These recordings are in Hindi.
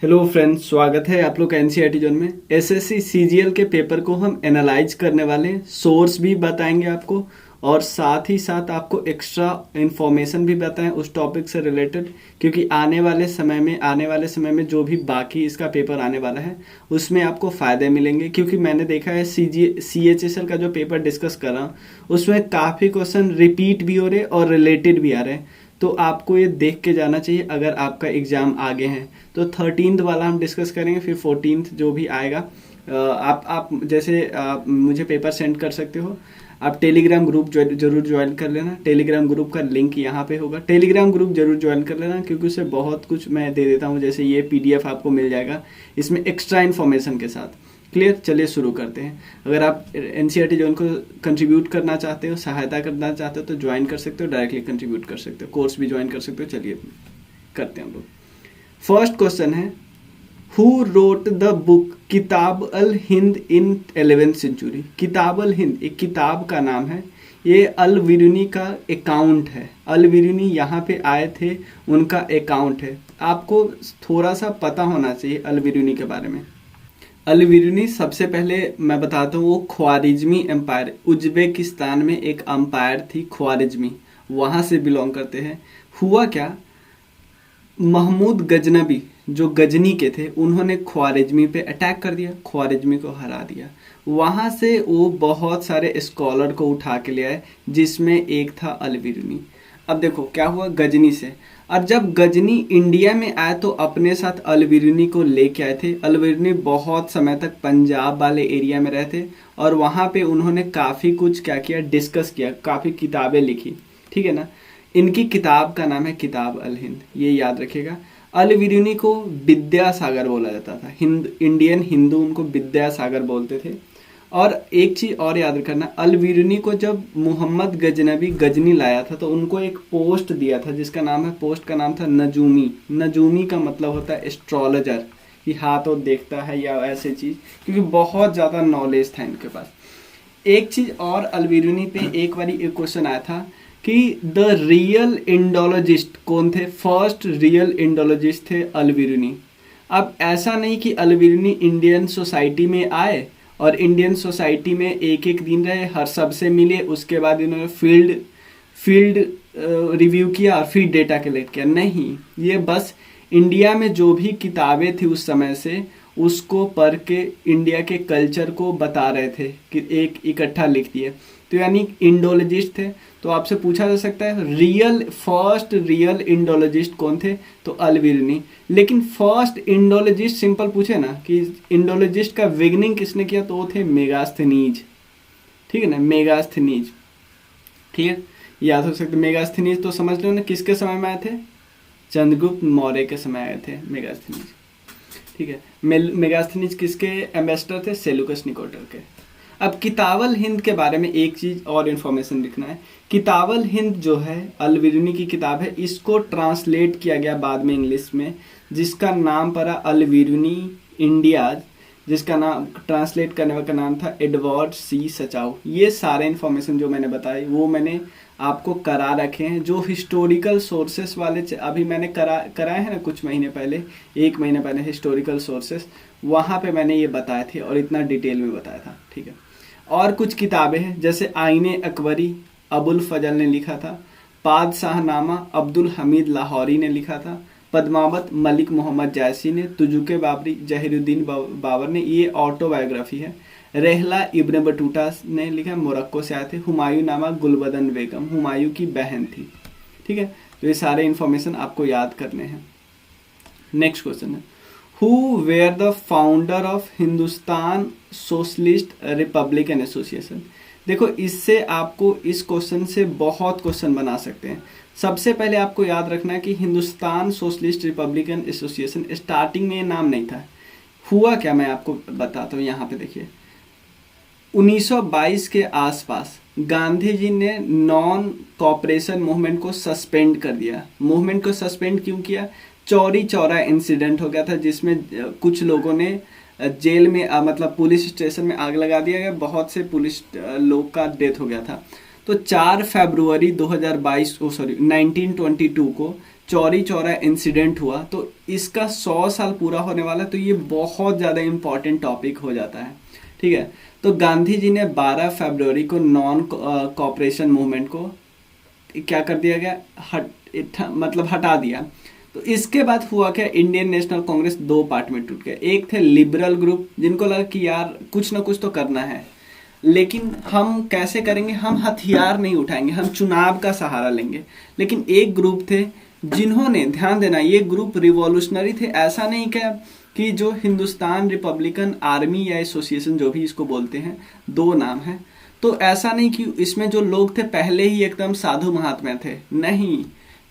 हेलो फ्रेंड्स, स्वागत है आप लोग का एनसीईआरटी जोन में। एसएससी सीजीएल के पेपर को हम एनालाइज करने वाले हैं, सोर्स भी बताएंगे आपको और साथ ही साथ आपको एक्स्ट्रा इन्फॉर्मेशन भी बताएं उस टॉपिक से रिलेटेड, क्योंकि आने वाले समय में जो भी बाकी इसका पेपर आने वाला है उसमें आपको फ़ायदे मिलेंगे। क्योंकि मैंने देखा है CHSL का जो पेपर डिस्कस कर रहा हूँ उसमें काफ़ी क्वेश्चन रिपीट भी हो रहे और रिलेटेड भी आ रहे हैं, तो आपको ये देख के जाना चाहिए अगर आपका एग्ज़ाम आगे है। तो 13th वाला हम डिस्कस करेंगे, फिर 14th जो भी आएगा आप जैसे आप मुझे पेपर सेंड कर सकते हो। आप टेलीग्राम ग्रुप जरूर ज्वाइन कर लेना। टेलीग्राम ग्रुप का लिंक यहाँ पे होगा। टेलीग्राम ग्रुप जरूर ज्वाइन कर लेना, क्योंकि उससे बहुत कुछ मैं दे देता हूँ। जैसे ये PDF आपको मिल जाएगा इसमें एक्स्ट्रा इन्फॉर्मेशन के साथ। क्लियर, चलिए शुरू करते हैं। अगर आप एनसीईआरटी जोन को कंट्रीब्यूट करना चाहते हो, सहायता करना चाहते हो, तो ज्वाइन कर सकते हो, डायरेक्टली कंट्रीब्यूट कर सकते हो, कोर्स भी ज्वाइन कर सकते हो। चलिए करते हैं हम लोग। फर्स्ट क्वेश्चन है, हु रोट द बुक किताब अल हिंद इन 11th सेंचुरी। किताब अल हिंद एक किताब का नाम है, ये अल बिरूनी का अकाउंट है। अल बिरूनी यहाँ पे आए थे, उनका अकाउंट है। आपको थोड़ा सा पता होना चाहिए अल बिरूनी के बारे में। अल बिरूनी सबसे पहले मैं बताता हूँ, वो ख्वारिज्मी एम्पायर, उज्बेकिस्तान में एक एम्पायर थी ख्वारिज्मी, वहाँ से बिलोंग करते हैं। हुआ क्या, महमूद गजनबी जो गजनी के थे, उन्होंने ख्वारिज्मी पे अटैक कर दिया, ख्वारिज्मी को हरा दिया। वहाँ से वो बहुत सारे स्कॉलर को उठा के ले आए, जिसमें एक था अल बिरूनी। अब देखो क्या हुआ गजनी से। अब जब गजनी इंडिया में आए तो अपने साथ अल बिरूनी को लेके आए थे। अल बिरूनी बहुत समय तक पंजाब वाले एरिया में रहते और वहाँ पे उन्होंने काफ़ी कुछ क्या किया, डिस्कस किया, काफ़ी किताबें लिखी। ठीक है ना। इनकी किताब का नाम है किताब अल हिंद, ये याद रखिएगा। अल बिरूनी को विद्यासागर बोला जाता था, इंडियन हिंदू उनको विद्यासागर बोलते थे। और एक चीज और याद रखना, अल बिरूनी को जब मोहम्मद गजनबी गजनी लाया था तो उनको एक पोस्ट दिया था, जिसका नाम है, पोस्ट का नाम था नजूमी। नजूमी का मतलब होता है एस्ट्रोलॉजर, कि हाथ और देखता है या ऐसे चीज, क्योंकि बहुत ज्यादा नॉलेज था इनके पास। एक चीज और, अल बिरूनी पे एक बार एक क्वेश्चन आया था कि द रियल इंडोलॉजिस्ट कौन थे। फर्स्ट रियल इंडोलॉजिस्ट थे अल बिरूनी। अब ऐसा नहीं कि अल बिरूनी इंडियन सोसाइटी में आए और इंडियन सोसाइटी में एक एक दिन रहे, हर सबसे मिले, उसके बाद इन्होंने फील्ड रिव्यू किया और फिर डेटा कलेक्ट किया। नहीं, ये बस इंडिया में जो भी किताबें थी उस समय से उसको पढ़ के इंडिया के कल्चर को बता रहे थे, कि एक इकट्ठा लिख दिए। तो यानी इंडोलॉजिस्ट थे। तो आपसे पूछा जा सकता है फर्स्ट रियल इंडोलॉजिस्ट कौन थे, तो अल बिरूनी। लेकिन फर्स्ट इंडोलॉजिस्ट सिंपल पूछे ना कि इंडोलॉजिस्ट का बिगिनिंग किसने किया, तो वो थे मेगास्थनीज। ठीक है ना, मेगास्थनीज। ठीक है, याद हो सकते। मेगास्थनीज तो समझ लो ना किसके समय में आए थे, चंद्रगुप्त मौर्य के समय आए थे मेगास्थनीज। ठीक है, मेगास्थनीज किसके एम्बेसडर थे, सेल्यूकस निकेटर के। अब किताबल हिंद के बारे में एक चीज और इन्फॉर्मेशन लिखना है। किताबल हिंद जो है अल बिरूनी की किताब है, इसको ट्रांसलेट किया गया बाद में इंग्लिश में, जिसका नाम पड़ा अल बिरूनी इंडिया, जिसका नाम ट्रांसलेट करने वाले का नाम था एडवर्ड C. सचाउ। ये सारे इन्फॉर्मेशन जो मैंने बताई वो मैंने आपको करा रखे हैं। जो हिस्टोरिकल सोर्सेस वाले अभी मैंने कराए हैं ना कुछ महीने पहले, 1 महीने पहले, हिस्टोरिकल सोर्सेस, वहाँ पे मैंने ये बताए थे और इतना डिटेल में बताया था। ठीक है, और कुछ किताबें हैं जैसे आईने अकबरी अबुल फजल ने लिखा था, पादशाहनामा अब्दुल हमीद लाहौरी ने लिखा था, पद्मावत मलिक मोहम्मद जायसी ने, तुजुके बाबरी जहीरुद्दीन बाबर ने, ये ऑटोबायोग्राफी है। रहला इब्न बटूटा ने लिखा, मोरक्को से आए थे। हुमायूं नामा गुलबदन बेगम हुमायूं की बहन थी। ठीक है, तो ये सारे इंफॉर्मेशन आपको याद करने हैं। नेक्स्ट क्वेश्चन है, who were the founder of Hindustan Socialist Republican Association. देखो, इससे आपको इस क्वेश्चन से बहुत क्वेश्चन बना सकते हैं। सबसे पहले आपको याद रखना है कि Hindustan Socialist Republican association starting में ये नाम नहीं था। हुआ क्या, मैं आपको बताता हूँ। यहाँ पे देखिए, 1922 के आसपास गांधी जी ने नॉन कॉपरेशन मूवमेंट को सस्पेंड कर दिया। मूवमेंट को सस्पेंड क्यों किया, चौरी चौरा इंसिडेंट हो गया था, जिसमें कुछ लोगों ने जेल में मतलब पुलिस स्टेशन में आग लगा दिया गया, बहुत से पुलिस लोग का डेथ हो गया था। तो 4 फरवरी 1922 को चौरी चौरा इंसिडेंट हुआ, तो इसका 100 साल पूरा होने वाला है, तो ये बहुत ज़्यादा इम्पॉर्टेंट टॉपिक हो जाता है। ठीक है, तो गांधी जी ने 12 फरवरी को नॉन कॉपरेशन मूवमेंट को क्या कर दिया गया, मतलब हटा दिया। तो इसके बाद हुआ क्या, इंडियन नेशनल कांग्रेस दो पार्ट में टूट गया। एक थे लिबरल ग्रुप, जिनको लगा कि यार कुछ ना कुछ तो करना है, लेकिन हम कैसे करेंगे, हम हथियार नहीं उठाएंगे, हम चुनाव का सहारा लेंगे। लेकिन एक ग्रुप थे जिन्होंने, ध्यान देना, ये ग्रुप रिवॉल्यूशनरी थे, ऐसा नहीं क्या कि जो हिंदुस्तान रिपब्लिकन आर्मी या एसोसिएशन जो भी इसको बोलते हैं, दो नाम है, तो ऐसा नहीं कि इसमें जो लोग थे पहले ही एकदम साधु महात्मा थे, नहीं,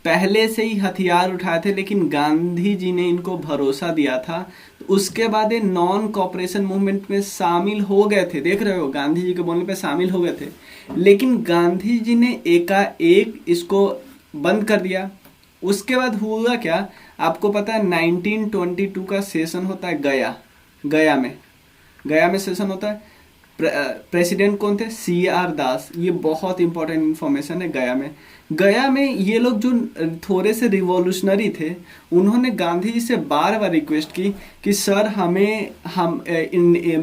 पहले से ही हथियार उठाए थे, लेकिन गांधी जी ने इनको भरोसा दिया था। तो उसके बाद ये नॉन कॉपरेशन मूवमेंट में शामिल हो गए थे, देख रहे हो, गांधी जी के बोलने पे शामिल हो गए थे, लेकिन गांधी जी ने एकाएक इसको बंद कर दिया। उसके बाद हुआ क्या, आपको पता है 1922 का सेशन होता है गया में सेशन होता है। प्रेसिडेंट कौन थे, CR दास, ये बहुत इंपॉर्टेंट इंफॉर्मेशन है। गया में ये लोग जो थोड़े से रिवॉल्यूशनरी थे, उन्होंने गांधी जी से बार बार रिक्वेस्ट की कि सर हमें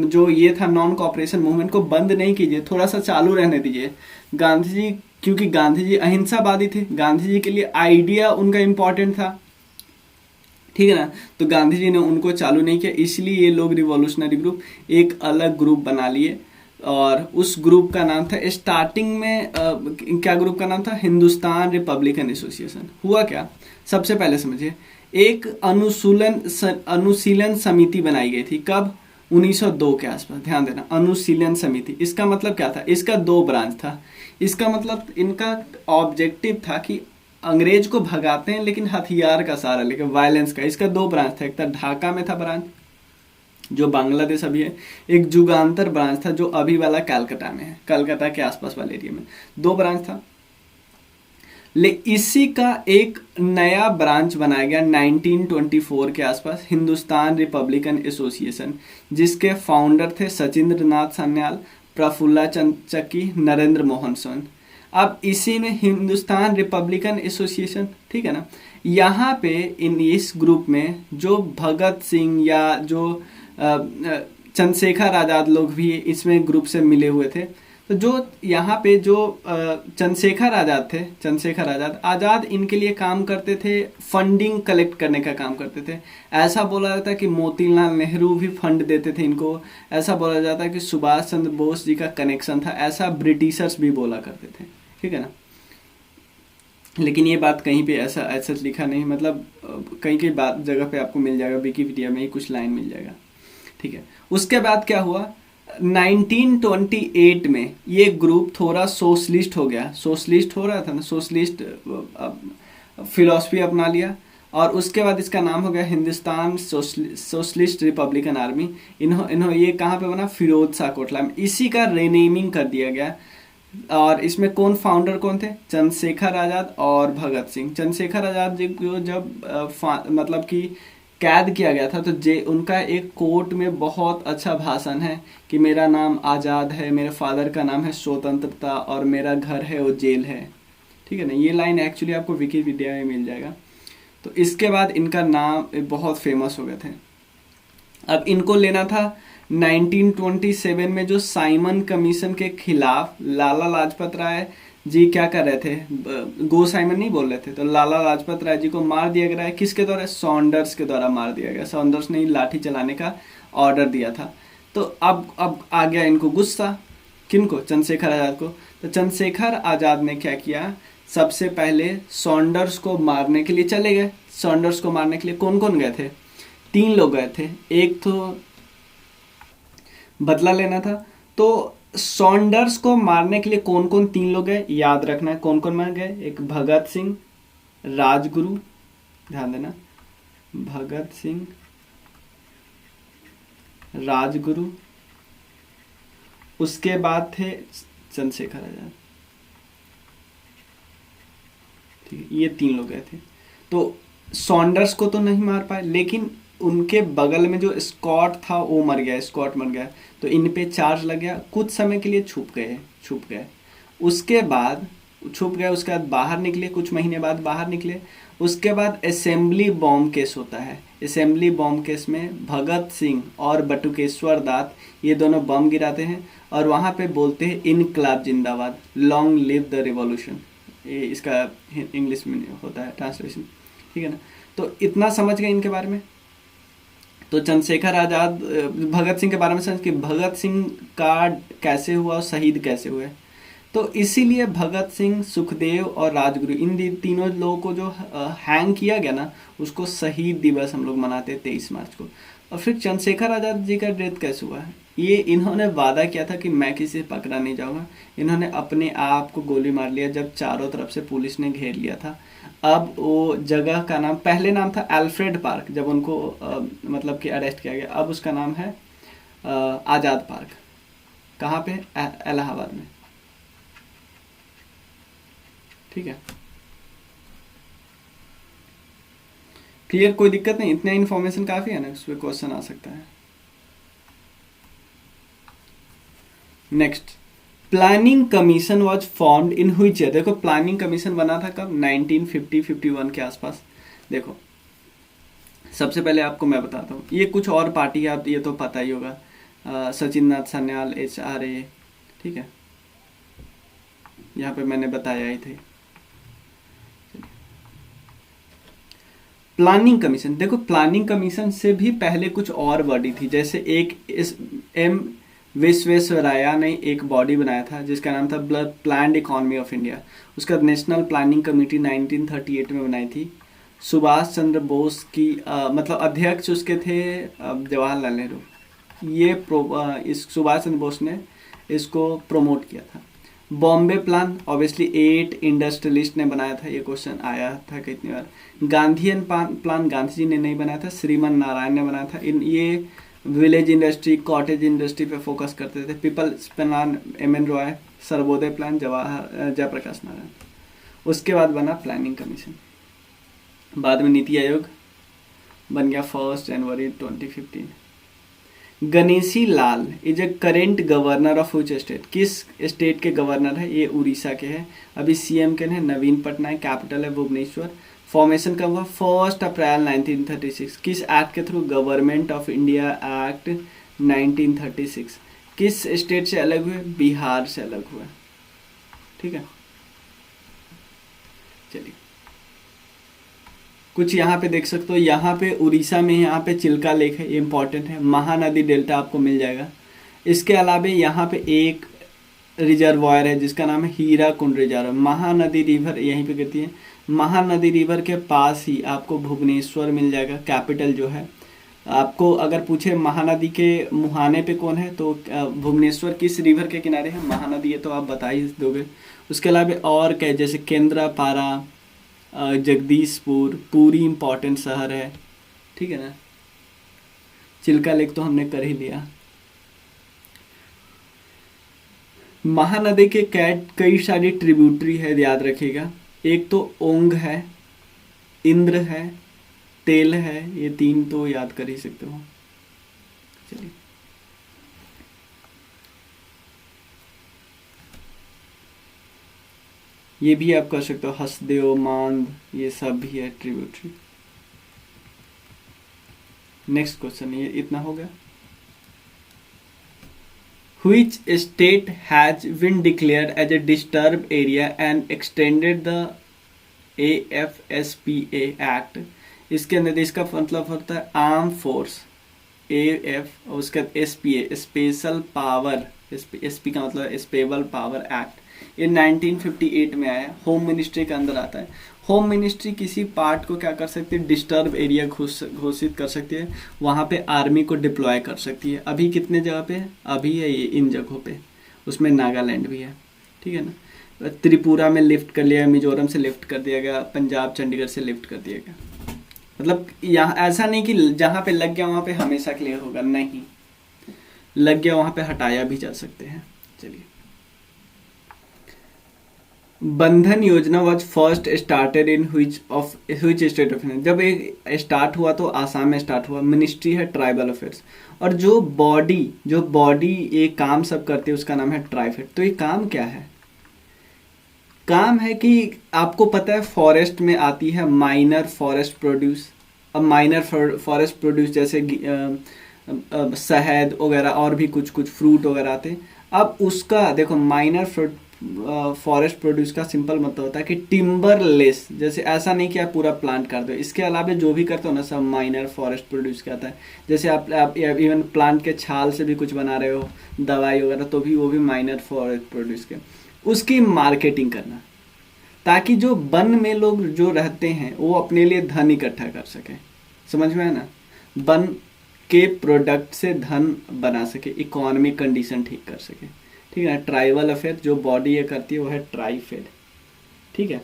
जो ये था नॉन कॉपरेशन मूवमेंट को बंद नहीं कीजिए, थोड़ा सा चालू रहने दीजिए। गांधी जी, क्योंकि गांधी जी अहिंसावादी थे, गांधी जी के लिए आइडिया उनका इम्पोर्टेंट था, ठीक है ना, तो गांधी जी ने उनको चालू नहीं किया, इसलिए ये लोग रिवॉल्यूशनरी ग्रुप एक अलग ग्रुप बना लिए, और उस ग्रुप का नाम था, स्टार्टिंग में क्या ग्रुप का नाम था, हिंदुस्तान रिपब्लिकन एसोसिएशन। हुआ क्या, सबसे पहले समझिए, एक अनुशीलन समिति बनाई गई थी, कब, 1902 के आसपास, ध्यान देना, अनुशीलन समिति। इसका मतलब क्या था, इसका दो ब्रांच था। इसका मतलब इनका ऑब्जेक्टिव था कि अंग्रेज को भगाते हैं लेकिन हथियार का सहारा लेकर, वायलेंस का। इसका दो ब्रांच था, एक था ढाका में था ब्रांच, जो बांग्लादेश अभी है, एक जुगांतर ब्रांच था जो अभी वाला कलकत्ता में है, कलकत्ता के आसपास वाले एरिया में, दो ब्रांच था। इसी का एक नया ब्रांच बनाया गया 1924 के आसपास, हिंदुस्तान रिपब्लिकन एसोसिएशन, जिसके फाउंडर थे सचिंद्र नाथ सान्याल, प्रफुल्ला चंद्र चक्की, नरेंद्र मोहन सोन। अब इसी में हिंदुस्तान रिपब्लिकन एसोसिएशन, ठीक है ना, यहाँ पे इस ग्रुप में जो भगत सिंह या जो चंद्रशेखर आज़ाद लोग भी इसमें ग्रुप से मिले हुए थे। तो जो यहाँ पे जो चंद्रशेखर आज़ाद थे, चंद्रशेखर आज़ाद इनके लिए काम करते थे, फंडिंग कलेक्ट करने का काम करते थे। ऐसा बोला जाता है कि मोतीलाल नेहरू भी फंड देते थे इनको, ऐसा बोला जाता है कि सुभाष चंद्र बोस जी का कनेक्शन था, ऐसा ब्रिटिशर्स भी बोला करते थे, ठीक है ना। लेकिन ये बात कहीं पे ऐसा लिखा नहीं, मतलब कहीं बात जगह पे आपको मिल जाएगा, विकिपीडिया में ही कुछ लाइन मिल जाएगा, ठीक है। उसके बाद क्या हुआ, 1928 में ये ग्रुप थोड़ा सोशलिस्ट हो गया, सोशलिस्ट हो रहा था ना, सोशलिस्ट फिलॉसफी अपना लिया, और उसके बाद इसका नाम हो गया हिंदुस्तान सोशलिस्ट रिपब्लिकन आर्मी। इन्हों ये कहाँ पे बना, फिरोज शाह कोटला में, इसी का रीनेमिंग कर दिया गया। और इसमें कौन फाउंडर कौन थे, चंद्रशेखर आज़ाद और भगत सिंह। चंद्रशेखर आज़ाद जी को जब मतलब कि कैद किया गया था, तो उनका एक कोर्ट में बहुत अच्छा भाषण है कि मेरा नाम आज़ाद है, मेरे फादर का नाम है स्वतंत्रता, और मेरा घर है वो जेल है, ठीक है ना। ये लाइन एक्चुअली आपको विकिपीडिया में मिल जाएगा। तो इसके बाद इनका नाम बहुत फेमस हो गए थे। अब इनको लेना था 1927 में जो साइमन कमीशन के खिलाफ लाला लाजपत राय जी क्या कर रहे थे, गो साइमन नहीं बोल रहे थे, तो लाला लाजपत राय जी को मार दिया गया है। किसके द्वारा, सॉन्डर्स के द्वारा मार दिया गया। सॉन्डर्स ने लाठी चलाने का ऑर्डर दिया था। तो अब आ गया इनको गुस्सा, किनको, चंद्रशेखर आज़ाद को। तो चंद्रशेखर आज़ाद ने क्या किया, सबसे पहले सॉन्डर्स को मारने के लिए चले गए। सॉन्डर्स को मारने के लिए कौन कौन गए थे, 3 लोग गए थे। एक तो बदला लेना था, तो सॉन्डर्स को मारने के लिए कौन कौन 3 लोग गए, याद रखना है कौन कौन मार गए। एक भगत सिंह, राजगुरु, ध्यान देना, भगत सिंह, राजगुरु, उसके बाद थे चंद्रशेखर आज़ाद, ठीक है, ये 3 लोग गए थे। तो सॉन्डर्स को तो नहीं मार पाए, लेकिन उनके बगल में जो स्कॉट था वो मर गया, स्कॉट मर गया, तो इन पे चार्ज लग गया। कुछ समय के लिए छुप गए, उसके बाद छुप गए, उसके बाद बाहर निकले, कुछ महीने बाद बाहर निकले, उसके बाद असेंबली बॉम्ब केस होता है। असेंबली बॉम्ब केस में भगत सिंह और बटुकेश्वर दास ये दोनों बम गिराते हैं और वहाँ पे बोलते हैं इनकलाब जिंदाबाद, लॉन्ग लिव द रिवॉल्यूशन। ये इसका इंग्लिश में होता है ट्रांसलेशन, ठीक है ना। तो इतना समझ गए इनके बारे में। तो चंद्रशेखर आज़ाद, भगत सिंह के बारे में समझ कि भगत सिंह का कैसे हुआ और शहीद कैसे हुए। तो इसीलिए भगत सिंह, सुखदेव और राजगुरु इन तीनों लोगों को जो हैंग किया गया ना, उसको शहीद दिवस हम लोग मनाते हैं 23 मार्च को। और फिर चंद्रशेखर आज़ाद जी का डेथ कैसे हुआ है? ये इन्होंने वादा किया था कि मैं किसी से पकड़ा नहीं जाऊंगा। इन्होंने अपने आप को गोली मार लिया जब चारों तरफ से पुलिस ने घेर लिया था। अब वो जगह का नाम, पहले नाम था एल्फ्रेड पार्क जब उनको मतलब कि अरेस्ट किया गया, अब उसका नाम है आज़ाद पार्क। कहाँ पे? इलाहाबाद में, ठीक है। क्लियर? कोई दिक्कत नहीं, इतना इन्फॉर्मेशन काफ़ी है ना, उस पर क्वेश्चन आ सकता है। Next, planning commission was formed in which year? देखो प्लानिंग कमीशन बना था कब? 1950-51 के आसपास। देखो सबसे पहले आपको मैं बताता हूँ, ये कुछ और पार्टी है, आप ये तो पता ही होगा, सचिन नाथ सान्याल, HRA, ठीक है, यहाँ पे मैंने बताया ही थे। प्लानिंग कमीशन, देखो प्लानिंग कमीशन से भी पहले कुछ और बॉडी थी, जैसे एक M विश्वेश्वरैया ने एक बॉडी बनाया था जिसका नाम था प्लान्ड इकोनॉमी ऑफ इंडिया। उसका नेशनल प्लानिंग कमेटी 1938 में बनाई थी। सुभाष चंद्र बोस की मतलब अध्यक्ष उसके थे जवाहरलाल नेहरू। ये इस सुभाष चंद्र बोस ने इसको प्रमोट किया था। बॉम्बे प्लान ऑब्वियसली 8 इंडस्ट्रियलिस्ट ने बनाया था, ये क्वेश्चन आया था कितनी बार। गांधीयन प्लान गांधी जी ने नहीं बनाया था, श्रीमन नारायण ने बनाया था। ये विलेज इंडस्ट्री, कॉटेज इंडस्ट्री पे फोकस करते थे। Peoples plan MN Roy, Sarvodaya plan Jayaprakash Narayan. उसके बाद बना प्लानिंग कमीशन, बाद में नीति आयोग बन गया 1 जनवरी 2015। Ganeshi Lal is a current governor of which state? किस स्टेट के गवर्नर है? ये उड़ीसा के हैं। अभी CM के हैं नवीन पटनायक, कैपिटल है भुवनेश्वर। फॉर्मेशन कब हुआ? 1 अप्रैल 1936। किस एक्ट के through? Government of India act 1936। किस स्टेट से अलग हुए? बिहार से अलग हुए, ठीक है। चलिए कुछ यहाँ पे देख सकते हो, यहाँ पे उड़ीसा में यहाँ पे चिल्का लेक है, ये इंपॉर्टेंट है। महानदी डेल्टा आपको मिल जाएगा। इसके अलावा यहाँ पे एक रिजर्वायर है जिसका नाम है हीराकुंड रिजर्व। महानदी रिवर यहीं पे गिरती है। महानदी रिवर के पास ही आपको भुवनेश्वर मिल जाएगा, कैपिटल जो है। आपको अगर पूछे महानदी के मुहाने पे कौन है, तो भुवनेश्वर किस रिवर के किनारे है? महानदी है, तो आप बता ही दोगे। उसके अलावा और क्या, जैसे केंद्रापारा, जगदीशपुर, पूरी इंपॉर्टेंट शहर है, ठीक है ना। चिल्का लेक तो हमने कर ही लिया। महानदी के कई सारी ट्रिब्यूटरी है, याद रखिएगा। एक तो ओंग है, इंद्र है, तेल है, ये 3 तो याद कर ही सकते हो। चलिए ये भी आप कर सकते हो, हसदेव, मांद, ये सब भी है ट्रिब्यूटरी। नेक्स्ट क्वेश्चन, ये इतना हो गया। Which state has been declared as a disturbed area and extended the AFSPA Act? इसके अंदर इसका मतलब होता है आर्म फोर्स, AF, और उसका SPA स्पेशल पावर, SP का मतलब स्पेबल पावर एक्ट। ये 1958 में आया, होम मिनिस्ट्री के अंदर आता है। होम मिनिस्ट्री किसी पार्ट को क्या कर सकती है? डिस्टर्ब एरिया घोषित कर सकती है, वहाँ पे आर्मी को डिप्लॉय कर सकती है। अभी कितने जगह पे है? अभी है ये इन जगहों पे, उसमें नागालैंड भी है, ठीक है ना। त्रिपुरा में लिफ्ट कर लिया, मिजोरम से लिफ्ट कर दिया गया, पंजाब चंडीगढ़ से लिफ्ट कर दिया गया। मतलब यहाँ ऐसा नहीं कि जहाँ पे लग गया वहाँ पे हमेशा क्लियर होगा, नहीं, लग गया वहाँ पे हटाया भी जा सकते हैं। चलिए, बंधन योजना was first started in which state of India? जब ये स्टार्ट हुआ तो आसाम में स्टार्ट हुआ। मिनिस्ट्री है ट्राइबल अफेयर्स, और जो बॉडी ये काम सब करती है उसका नाम है ट्राइफेड। तो ये काम क्या है? काम है कि आपको पता है फॉरेस्ट में आती है माइनर फॉरेस्ट प्रोड्यूस। अब माइनर फॉरेस्ट प्रोड्यूस जैसे शहद वगैरह और भी कुछ कुछ फ्रूट वगैरह आते हैं। अब उसका देखो माइनर फॉरेस्ट प्रोड्यूस का सिंपल मतलब होता है कि टिम्बर लेस, जैसे ऐसा नहीं कि आप पूरा प्लांट कर दो, इसके अलावा जो भी करते हो ना सब माइनर फॉरेस्ट प्रोड्यूस कहता है। जैसे आप इवन प्लांट के छाल से भी कुछ बना रहे हो दवाई वगैरह, तो भी वो भी माइनर फॉरेस्ट प्रोड्यूस के। उसकी मार्केटिंग करना ताकि जो वन में लोग जो रहते हैं वो अपने लिए धन इकट्ठा कर सके। समझ में है ना, वन के प्रोडक्ट से धन बना सके, इकोनॉमिक कंडीशन ठीक कर सके। ठीक है, ट्राइबल अफेयर जो बॉडी ये करती है वो है ट्राइफेड। ठीक है,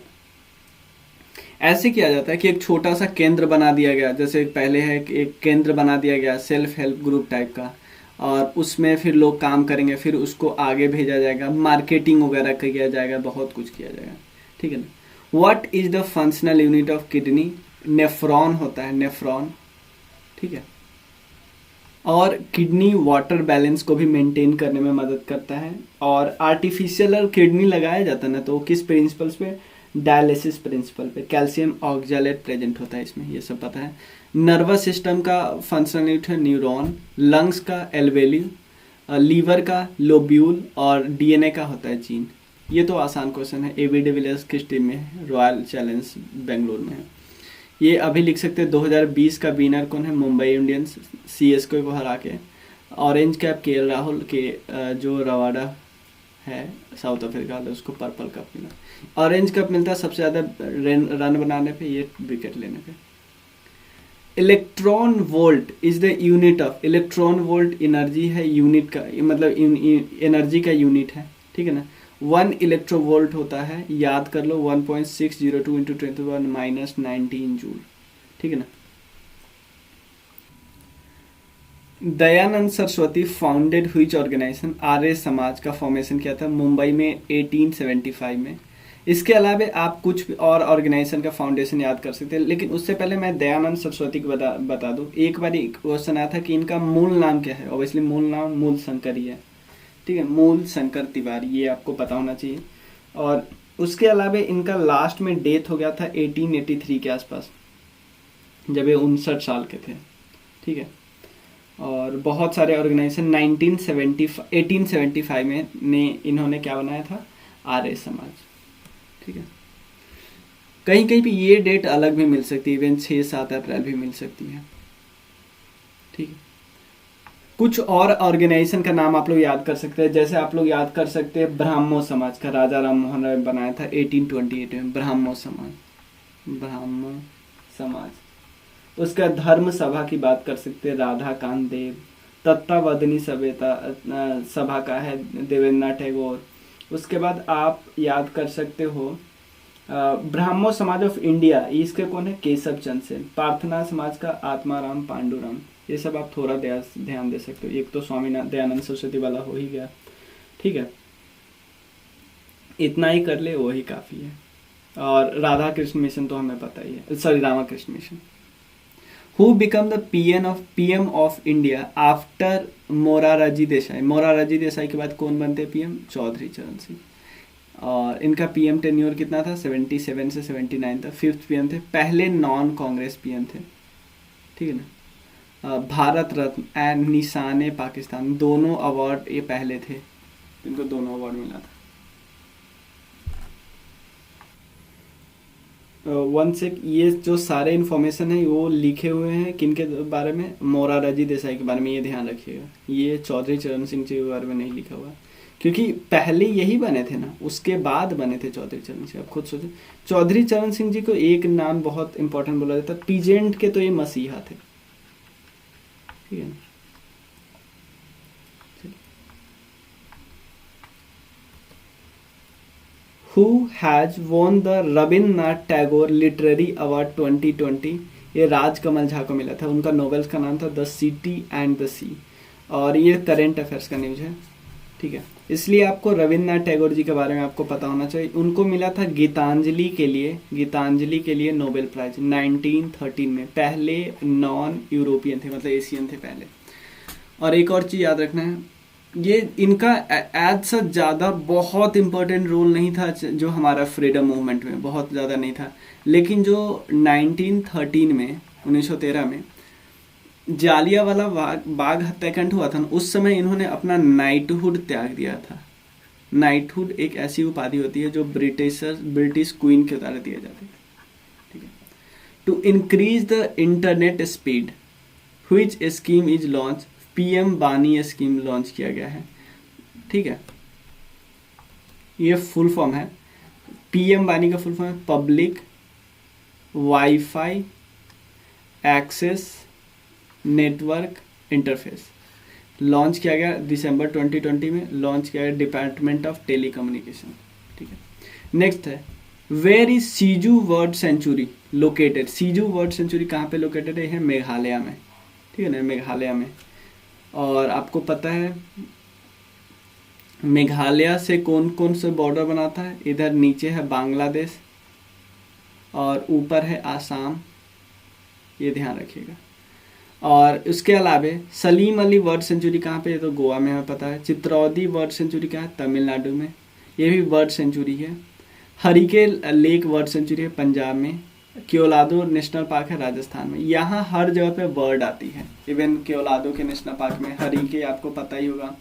ऐसे किया जाता है कि एक छोटा सा केंद्र बना दिया गया, जैसे पहले है कि एक केंद्र बना दिया गया सेल्फ हेल्प ग्रुप टाइप का, और उसमें फिर लोग काम करेंगे, फिर उसको आगे भेजा जाएगा, मार्केटिंग वगैरह किया जाएगा, बहुत कुछ किया जाएगा। ठीक है ना। What is the functional unit of kidney? Nephron होता है, नेफ्रॉन। ठीक है, और किडनी वाटर बैलेंस को भी मेंटेन करने में मदद करता है। और आर्टिफिशियल किडनी लगाया जाता है ना, तो किस प्रिंसिपल्स पे? डायलिसिस प्रिंसिपल पे। कैल्शियम ऑक्जेलेट प्रेजेंट होता है इसमें, ये सब पता है। नर्वस सिस्टम का फंक्शनल यूनिट है न्यूरॉन, लंग्स का एल्वेली, लीवर का लोब्यूल, और डीएनए का होता है जीन। ये तो आसान क्वेश्चन है, एबी डिविलियर्स किस टीम में है? रॉयल चैलेंज बेंगलोर में है। ये अभी लिख सकते हैं 2020 का विनर कौन है? मुंबई इंडियंस, सीएसके को हरा के। ऑरेंज कैप केएल राहुल के, जो रवाडा है साउथ अफ्रीका वाला, उसको पर्पल कप मिला। ऑरेंज कप मिलता है सबसे ज़्यादा रन बनाने पे, ये विकेट लेने पे। Electron volt is the unit of, electron volt energy है, यूनिट का मतलब एनर्जी का यूनिट है। ठीक है ना। 1 इलेक्ट्रोवोल्ट होता है, याद कर लो, 1.602 इंटू 10 - 19 जूल। ठीक है ना। Dayanand Saraswati founded which organisation? Arya Samaj का फॉर्मेशन किया था मुंबई में 1875 में। इसके अलावा आप कुछ और ऑर्गेनाइजेशन का फाउंडेशन याद कर सकते हैं, लेकिन उससे पहले मैं दयानंद सरस्वती को बता दूं। एक बार क्वेश्चन आया था कि इनका मूल नाम क्या है। ऑब्वियसली मूल नाम मूल शंकर ही है। ठीक है, मूल शंकर तिवारी, ये आपको पता होना चाहिए। और उसके अलावा इनका लास्ट में डेथ हो गया था 1883 के आसपास, जब ये 59 साल के थे। ठीक है, और बहुत सारे ऑर्गेनाइजेशन 1875 में इन्होंने क्या बनाया था? आर्य समाज। ठीक है, कहीं कहीं पे ये डेट अलग भी मिल सकती है, इवन 6-7 अप्रैल भी मिल सकती है। ठीक है, कुछ और ऑर्गेनाइजेशन का नाम आप लोग याद कर सकते हैं, जैसे आप लोग याद कर सकते हैं ब्राह्मो समाज का, राजा राम मोहन राय बनाया था 1828 में। ब्राह्मो समाज। उसका धर्म सभा की बात कर सकते हैं, राधा कांत देव। तत्तावधनी सभा का है देवेंद्रनाथ टैगोर। उसके बाद आप याद कर सकते हो ब्राह्मो समाज ऑफ इंडिया, इसके कौन है? केशव चंद्र सेन। प्रार्थना समाज का आत्माराम पांडुरंग। ये सब आप थोड़ा ध्यान दे सकते हो। एक तो स्वामी दयानंद सरस्वती वाला हो ही गया। ठीक है, इतना ही कर ले वही काफी है। और राधा कृष्ण मिशन तो हमें पता ही है, sorry Ramakrishna mission. Who become the PM of India after Morarji Desai? Morarji Desai के बाद कौन बनते पीएम? चौधरी चरण सिंह। और इनका पीएम टेन्योर कितना था? 77 से 79 था। 5th पीएम थे, पहले नॉन कांग्रेस पीएम थे। ठीक है ना। भारत रत्न एंड निशान पाकिस्तान, दोनों अवार्ड ये पहले थे, इनको दोनों अवार्ड मिला था। वन सेक, ये जो सारे इन्फॉर्मेशन है वो लिखे हुए हैं किनके बारे में? मोरारजी देसाई के बारे में, ये ध्यान रखिएगा। ये चौधरी चरण सिंह जी के बारे में नहीं लिखा हुआ, क्योंकि पहले यही बने थे ना, उसके बाद बने थे चौधरी चरण सिंह। आप खुद सोचो, चौधरी चरण सिंह जी को एक नाम बहुत इंपॉर्टेंट बोला जाता है, पीजेंट के तो ये मसीहा थे। ठीक है, Who has won the Rabindranath Tagore literary award 2020? ये राजकमल झा को मिला था। उनका नोवेल्स का नाम था द सिटी एंड द सी, और ये करंट अफेयर्स का न्यूज है। ठीक है, इसलिए आपको रविन्द्रनाथ टैगोर जी के बारे में आपको पता होना चाहिए। उनको मिला था गीतांजलि के लिए नोबेल प्राइज 1913 में। पहले नॉन यूरोपियन थे, मतलब एशियन थे पहले। और एक और चीज याद रखना है, ये इनका एज सच ज़्यादा बहुत इम्पोर्टेंट रोल नहीं था जो हमारा फ्रीडम मूवमेंट में, बहुत ज़्यादा नहीं था। लेकिन जो 1913 में 1913 में जालियांवाला बाग हत्याकांड हुआ था ना, उस समय इन्होंने अपना नाइटहुड त्याग दिया था। नाइटहुड एक ऐसी उपाधि होती है जो ब्रिटिश क्वीन के द्वारा दिया जाती है, ठीक है। To increase the internet speed which scheme is launch, PM WANI scheme launch किया गया है, ठीक है। ये फुल फॉर्म है, पीएम बानी का फुल फॉर्म है public WiFi access network interface. Launch किया गया दिसंबर 2020 में, लॉन्च किया गया डिपार्टमेंट ऑफ टेलीकम्युनिकेशन, ठीक है। नेक्स्ट है, where is Siju bird sanctuary located. Siju bird sanctuary कहाँ पे लोकेटेड है? मेघालय में, ठीक है ना, मेघालय में। और आपको पता है मेघालय से कौन कौन से बॉर्डर बनाता है? इधर नीचे है बांग्लादेश और ऊपर है आसाम, ये ध्यान रखिएगा। और उसके अलावा सलीम अली वर्ड सेंचुरी कहाँ पे है? तो गोवा में हमें पता है। चित्रौदी वर्ड सेंचुरी कहाँ है? तमिलनाडु में, ये भी वर्ड सेंचुरी है। हरिके लेक वर्ड सेंचुरी है पंजाब में। केओलादो नेशनल पार्क है राजस्थान में। यहाँ हर जगह पे बर्ड आती है, इवन केओलादो के नेशनल पार्क में। हरिके आपको पता ही होगा,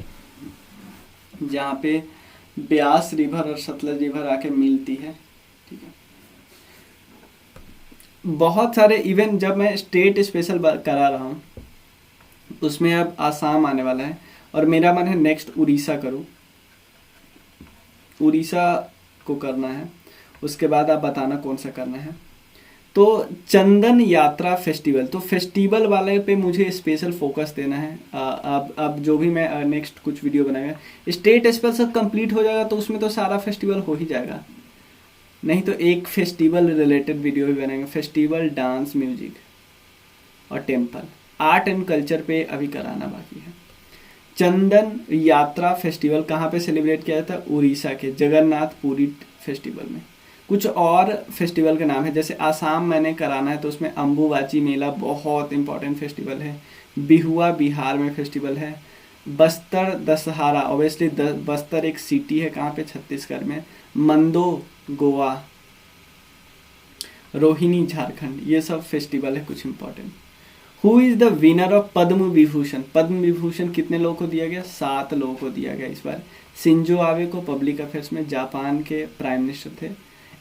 जहाँ पे ब्यास रिवर और सतलज रिवर आके मिलती है, ठीक है। बहुत सारे इवन जब मैं स्टेट स्पेशल करा रहा हूँ उसमें अब आसाम आने वाला है और मेरा मन है नेक्स्ट उड़ीसा करूँ, उड़ीसा को करना है। उसके बाद आप बताना कौन सा करना है। तो चंदन यात्रा फेस्टिवल, तो फेस्टिवल वाले पे मुझे स्पेशल फोकस देना है। अब जो भी मैं नेक्स्ट कुछ वीडियो बनाएगा, स्टेट स्पेशल कंप्लीट हो जाएगा तो उसमें तो सारा फेस्टिवल हो ही जाएगा, नहीं तो एक फेस्टिवल रिलेटेड वीडियो भी बनाएंगे। फेस्टिवल, डांस, म्यूजिक और टेम्पल, आर्ट एंड कल्चर पे अभी कराना बाकी है। चंदन यात्रा फेस्टिवल कहाँ पे सेलिब्रेट किया जाता है? उड़ीसा के जगन्नाथपुरी फेस्टिवल में। कुछ और फेस्टिवल के नाम है, जैसे आसाम मैंने कराना है तो उसमें अम्बुबाची मेला बहुत इंपॉर्टेंट फेस्टिवल है। बिहुआ बिहार में फेस्टिवल है। बस्तर दशहरा, ऑब्वियसली बस्तर एक सिटी है, कहाँ पे? छत्तीसगढ़ में। मंदो गोवा, रोहिणी झारखंड, ये सब फेस्टिवल है कुछ important. Who is the winner of Padma Vibhushan? Padma Vibhushan कितने लोगों को दिया गया? 7 लोगों को दिया गया इस बार। शिंजो आबे को पब्लिक अफेयर्स में, जापान के प्राइम मिनिस्टर थे।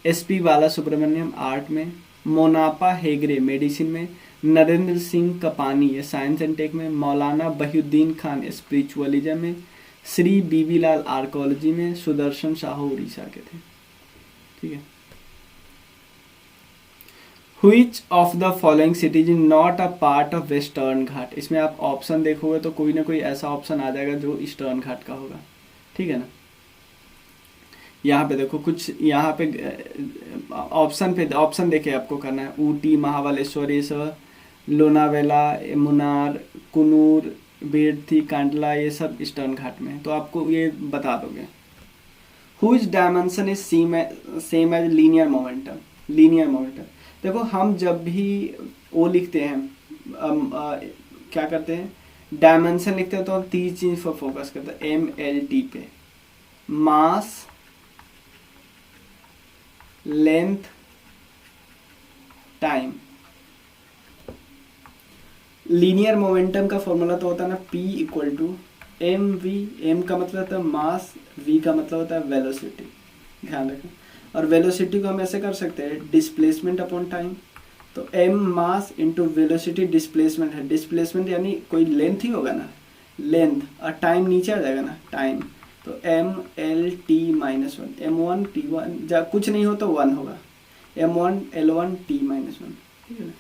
एसपी बाला सुब्रमण्यम आर्ट में। मोनापा हेगड़े मेडिसिन में। नरेंद्र सिंह कपानी ये साइंस एंड टेक में। मौलाना बहीउद्दीन खान स्पिरिचुअलिज्म में। श्री बीबी लाल आर्कोलॉजी में। सुदर्शन साहू उड़ीसा के थे, ठीक है। Which of the following cities is not a part of Western Ghat? इसमें आप ऑप्शन देखोगे तो कोई ना कोई ऐसा ऑप्शन आ जाएगा जो ईस्टर्न घाट का होगा, ठीक है ना। यहाँ पे देखो कुछ, यहाँ पे ऑप्शन देके आपको करना है। ऊटी, महाबलेश्वर, लोनावेला, मुन्नार, कुनूर, बेड़थी, कांडला, ये सब ईस्टर्न घाट में है, तो आपको ये बता दोगे। Whose dimension is same as linear momentum? Linear momentum, देखो हम जब भी वो लिखते हैं क्या करते हैं, डायमेंशन लिखते हैं तो हम 3 चीज पर फोकस करते हैं। MLT पे, mass, length, time. Linear momentum का फॉर्मूला तो होता है ना P equal to mv। m का मतलब होता है मास, v का मतलब होता है वेलोसिटी, ध्यान रखें। और वेलोसिटी को हम ऐसे कर सकते हैं डिस्प्लेसमेंट अपॉन टाइम। तो m mass into velocity displacement है। डिस्प्लेसमेंट यानी कोई लेंथ ही होगा ना, लेंथ, और टाइम नीचे आ जाएगा ना, टाइम। तो MLT माइनस 1, M1 T1, जब कुछ नहीं हो तो 1 होगा, M1 L1 T माइनस 1, ठीक है ना।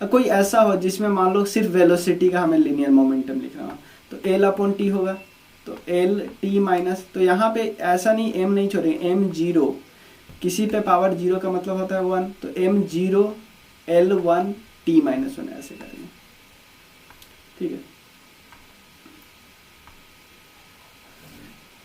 अब कोई ऐसा हो जिसमें मान लो सिर्फ वेलोसिटी का हमें लिनियर मोमेंटम लिखना हो तो L अपॉन T होगा, तो L T माइनस, तो यहाँ पे ऐसा नहीं M नहीं छोड़ेंगे, M0 किसी पे पावर 0 का मतलब होता है 1, तो M0 L1 T माइनस 1 ऐसे करेंगे, ठीक है।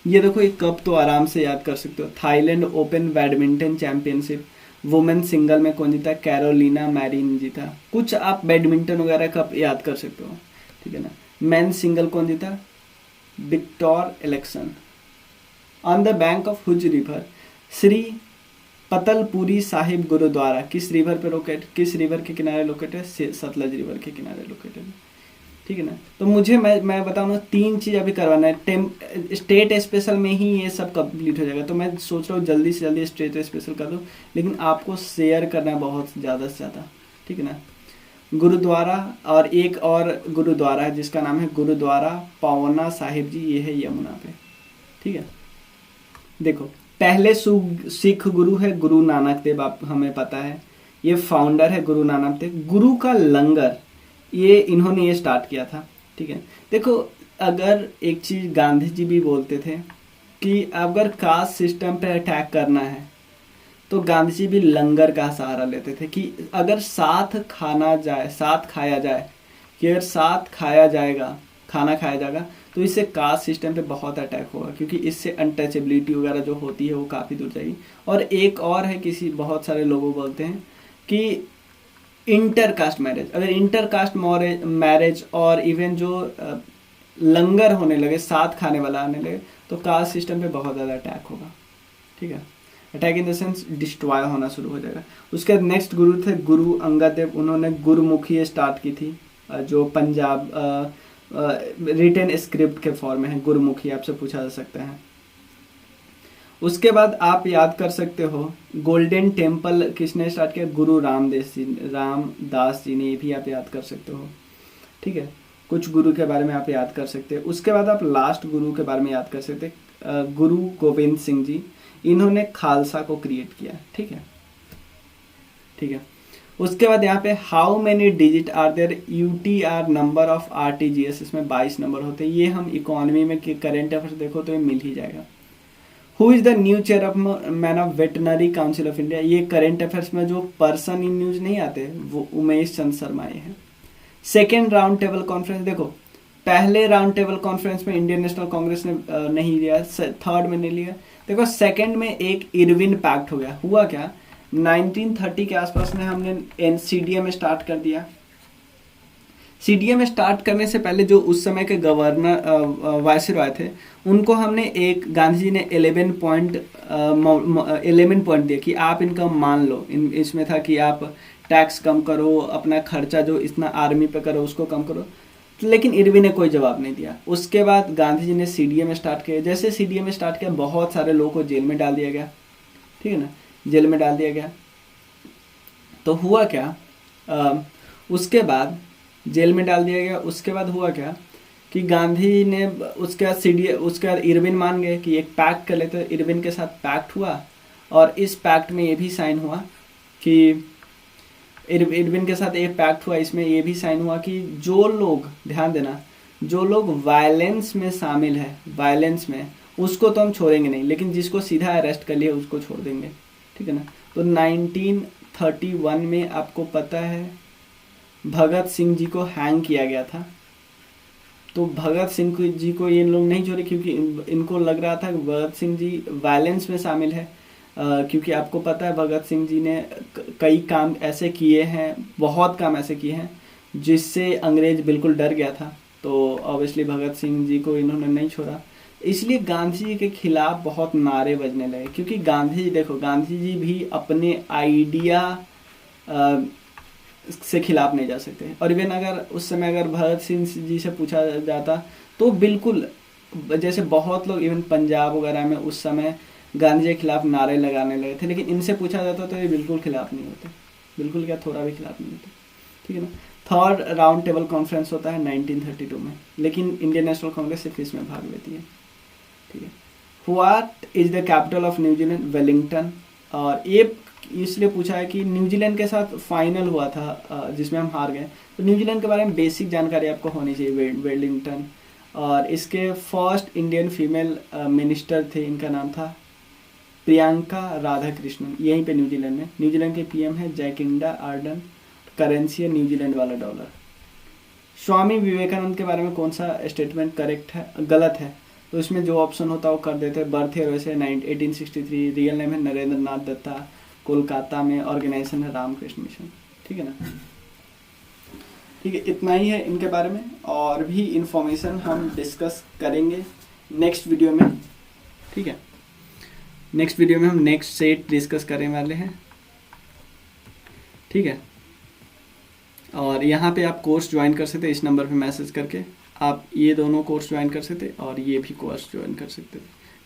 ये देखो एक कप तो आराम से याद कर सकते हो। Thailand open badminton championship women single में कौन जीता? कैरोलिना मैरिन जीता। कुछ आप बैडमिंटन वगैरह कप याद कर सकते हो, ठीक है ना। मेन सिंगल कौन जीता? Victor election on the bank of whose river Shri Patalpuri Sahib Gurudwara किस रिवर पे लोकेट, किस रिवर के किनारे लोकेटेड है? सतलज रिवर के किनारे लोकेटेड है। ठीक है ना। तो मुझे मैं बताऊँ ना 3 चीज़ अभी करवाना है। स्टेट स्पेशल में ही ये सब कंप्लीट हो जाएगा, तो मैं सोच रहा हूँ जल्दी से जल्दी स्टेट स्पेशल कर दूँ, लेकिन आपको शेयर करना है बहुत ज़्यादा से ज़्यादा। ठीक है ना। गुरुद्वारा और एक और गुरुद्वारा है जिसका नाम है गुरुद्वारा पावना साहिब जी, ये है यमुना पे। ठीक है। देखो पहले सिख गुरु है गुरु नानक देव, आप हमें पता है, ये फाउंडर है गुरु नानक देव। गुरु का लंगर ये इन्होंने ये स्टार्ट किया था। ठीक है। देखो अगर एक चीज गांधी जी भी बोलते थे कि अगर कास्ट सिस्टम पे अटैक करना है तो गांधी जी भी लंगर का सहारा लेते थे कि अगर साथ खाना जाए, साथ खाया जाए, कि अगर साथ खाया जाएगा, खाना खाया जाएगा तो इससे कास्ट सिस्टम पे बहुत अटैक होगा, क्योंकि इससे अनटचेबिलिटी वगैरह जो होती है वो काफ़ी दूर जाएगी। और एक और है, किसी बहुत सारे लोगों बोलते हैं कि इंटर कास्ट मैरिज, अगर इंटर कास्ट मैरिज और इवन जो लंगर होने लगे, साथ खाने वाला आने लगे, तो कास्ट सिस्टम पे बहुत ज़्यादा अटैक होगा। ठीक है। Attack in the sense destroy होना शुरू हो जाएगा। उसके बाद नेक्स्ट गुरु थे गुरु अंगद देव, उन्होंने गुरुमुखी स्टार्ट की थी, जो पंजाब रिटन स्क्रिप्ट के फॉर्म में है, गुरुमुखी आपसे पूछा जा सकता है। उसके बाद आप याद कर सकते हो गोल्डन टेम्पल किसने स्टार्ट किया? गुरु रामदास जी ने, ये भी आप याद कर सकते हो। ठीक है। कुछ गुरु के बारे में आप याद कर सकते हैं। उसके बाद आप लास्ट गुरु के बारे में याद कर सकते हैं, गुरु गोविंद सिंह जी, इन्होंने खालसा को क्रिएट किया। ठीक है। ठीक है। उसके बाद यहाँ पे how many digit are there UTR number of RTGS, इसमें 22 नंबर होते हैं। ये हम इकोनॉमी में करेंट अफेयर्स देखो तो ये मिल ही जाएगा। Who is the new chair of man of veterinary council of India, ये करेंट अफेयर्स में जो पर्सन इन न्यूज नहीं आते वो उमेश चंद शर्मा ये है। सेकेंड राउंड टेबल कॉन्फ्रेंस, देखो पहले राउंड टेबल कॉन्फ्रेंस में इंडियन नेशनल कांग्रेस ने नहीं लिया, थर्ड में नहीं लिया। देखो सेकेंड में एक इरविन पैक्ट हो गया। हुआ क्या, 1930 के आसपास में हमने CDM स्टार्ट कर दिया। CDM स्टार्ट करने से पहले जो उस समय के गवर्नर वायसरॉय थे, उनको हमने एक, गांधी जी ने 11 पॉइंट दिए कि आप इनका मान लो। इसमें था कि आप टैक्स कम करो, अपना खर्चा जो इतना आर्मी पे करो उसको कम करो, लेकिन इरविन ने कोई जवाब नहीं दिया। उसके बाद गांधी जी ने CDM स्टार्ट किया। जैसे CDM स्टार्ट किया, बहुत सारे लोगों को जेल में डाल दिया गया। ठीक है ना, जेल में डाल दिया गया। तो हुआ क्या, उसके बाद हुआ क्या कि गांधी ने उसके बाद इरविन मान गए कि एक पैक्ट कर लेते। इरविन के साथ पैक्ट हुआ, और इस पैक्ट में ये भी साइन हुआ कि इरविन के साथ एक पैक्ट हुआ, इसमें ये भी साइन हुआ कि जो लोग, ध्यान देना, जो लोग वायलेंस में शामिल है, वायलेंस में, उसको तो हम छोड़ेंगे नहीं, लेकिन जिसको सीधा अरेस्ट कर लिया उसको छोड़ देंगे। ठीक है ना। तो 1931 में आपको पता है भगत सिंह जी को हैंग किया गया था। तो भगत सिंह जी को ये लोग नहीं छोड़े, क्योंकि इनको लग रहा था कि भगत सिंह जी वायलेंस में शामिल है। क्योंकि आपको पता है भगत सिंह जी ने कई काम ऐसे किए हैं, बहुत काम ऐसे किए हैं जिससे अंग्रेज बिल्कुल डर गया था। तो ऑब्वियसली भगत सिंह जी को इन्होंने नहीं छोड़ा, इसलिए गांधी जी के खिलाफ बहुत नारे बजने लगे। क्योंकि गांधी जी भी अपने आइडिया से खिलाफ नहीं जा सकते। और इवन अगर उस समय अगर भगत सिंह जी से पूछा जाता तो बिल्कुल, जैसे बहुत लोग इवन पंजाब वगैरह में उस समय गांधी जी के खिलाफ नारे लगाने लगे थे, लेकिन इनसे पूछा जाता तो ये बिल्कुल खिलाफ नहीं होते, बिल्कुल क्या, थोड़ा भी खिलाफ नहीं होते। ठीक है ना। थर्ड राउंड टेबल कॉन्फ्रेंस होता है 1932 में, लेकिन इंडियन नेशनल कांग्रेस सिर्फ इसमें भाग लेती है। ठीक है। What is the capital of New Zealand? Wellington. और ये इसलिए पूछा है कि न्यूजीलैंड के साथ फाइनल हुआ था जिसमें हम हार गए, तो न्यूजीलैंड के बारे में बेसिक जानकारी आपको होनी चाहिए। वेलिंगटन। और इसके फर्स्ट इंडियन फीमेल मिनिस्टर थे, इनका नाम था प्रियंका राधाकृष्णन, यहीं पे न्यूजीलैंड में। न्यूजीलैंड के PM है जैकिंडा आर्डन। करेंसी है न्यूजीलैंड वाला डॉलर। स्वामी विवेकानंद के बारे में कौन सा स्टेटमेंट करेक्ट है, गलत है? तो इसमें जो ऑप्शन होता है वो कर देते हैं। बर्थ ईयर वैसे 1863, रियल नेम है नरेंद्र नाथ दत्ता, कोलकाता में, ऑर्गेनाइजेशन है रामकृष्ण मिशन। ठीक है ना। ठीक है, इतना ही है इनके बारे में, और भी इंफॉर्मेशन हम डिस्कस करेंगे नेक्स्ट वीडियो में। ठीक है, नेक्स्ट वीडियो में हम नेक्स्ट सेट डिस्कस करने वाले हैं। ठीक है, और यहाँ पे आप कोर्स ज्वाइन कर सकते, इस नंबर पे मैसेज करके आप ये दोनों कोर्स ज्वाइन कर सकते और ये भी कोर्स ज्वाइन कर सकते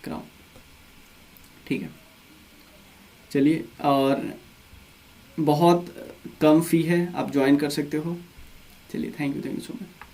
कराओ। ठीक है, चलिए, और बहुत कम फ़ी है, आप ज्वाइन कर सकते हो। चलिए, थैंक यू सो मच।